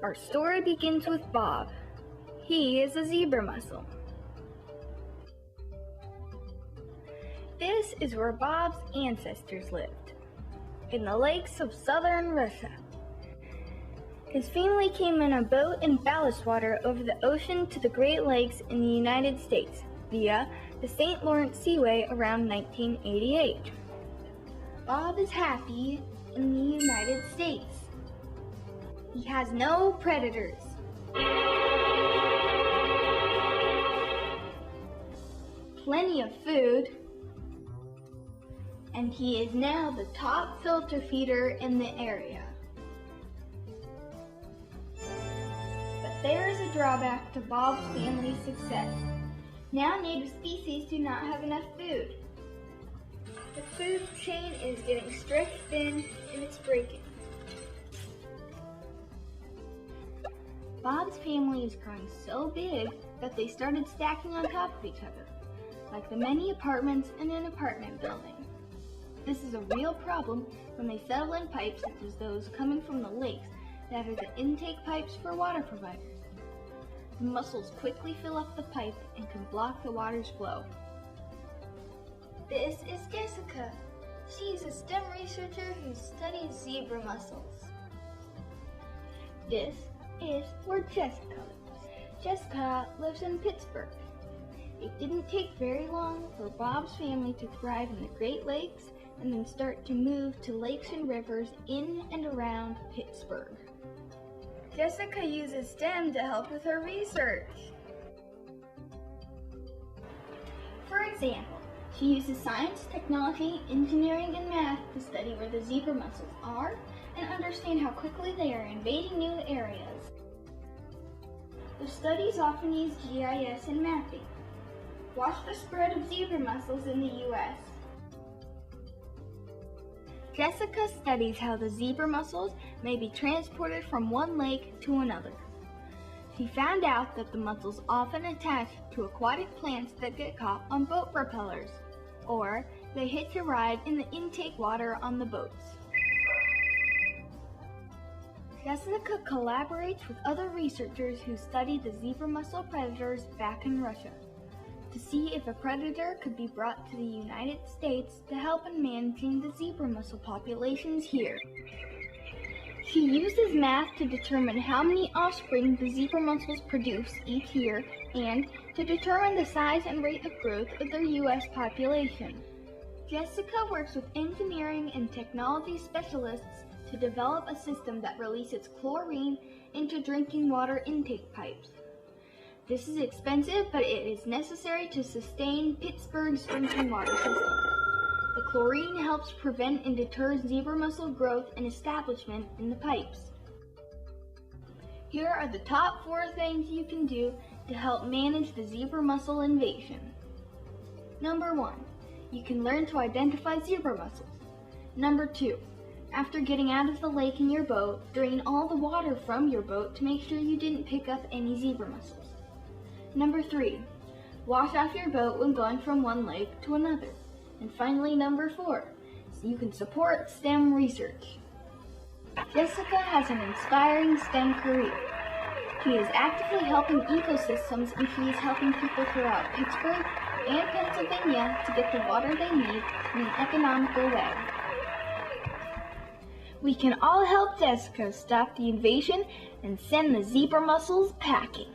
Our story begins with Bob. He is a zebra mussel. This is where Bob's ancestors lived, in the lakes of southern Russia. His family came in a boat and ballast water over the ocean to the Great Lakes in the United States via the St. Lawrence Seaway around 1988. Bob is happy in the United States. He has no predators. Plenty of food, and he is now the top filter feeder in the area. But there is a drawback to Bob's family's success. Now native species do not have enough food. The food chain is getting stretched thin and it's breaking. Bob's family is growing so big that they started stacking on top of each other, like the many apartments in an apartment building. This is a real problem when they settle in pipes such as those coming from the lakes that are the intake pipes for water providers. The mussels quickly fill up the pipe and can block the water's flow. This is Jessica. She's a STEM researcher who studies zebra mussels. This is where Jessica lives. Jessica lives in Pittsburgh. It didn't take very long for Bob's family to thrive in the Great Lakes and then start to move to lakes and rivers in and around Pittsburgh. Jessica uses STEM to help with her research. For example, she uses science, technology, engineering, and math to study where the zebra mussels are and understand how quickly they are invading new areas. The studies often use GIS and mapping. Watch the spread of zebra mussels in the U.S. Jessica studies how the zebra mussels may be transported from one lake to another. She found out that the mussels often attach to aquatic plants that get caught on boat propellers, or they hitch a ride in the intake water on the boats. Jessica collaborates with other researchers who study the zebra mussel predators back in Russia to see if a predator could be brought to the United States to help in managing the zebra mussel populations here. She uses math to determine how many offspring the zebra mussels produce each year and to determine the size and rate of growth of their U.S. population. Jessica works with engineering and technology specialists to develop a system that releases chlorine into drinking water intake pipes. This is expensive, but it is necessary to sustain Pittsburgh's drinking water system. The chlorine helps prevent and deter zebra mussel growth and establishment in the pipes. Here are the top 4 things you can do to help manage the zebra mussel invasion. Number 1, you can learn to identify zebra mussels. Number 2, after getting out of the lake in your boat, drain all the water from your boat to make sure you didn't pick up any zebra mussels. Number 3, wash off your boat when going from one lake to another. And finally, number 4, so you can support STEM research. Jessica has an inspiring STEM career. She is actively helping ecosystems and she is helping people throughout Pittsburgh and Pennsylvania to get the water they need in an economical way. We can all help Jessica stop the invasion and send the zebra mussels packing.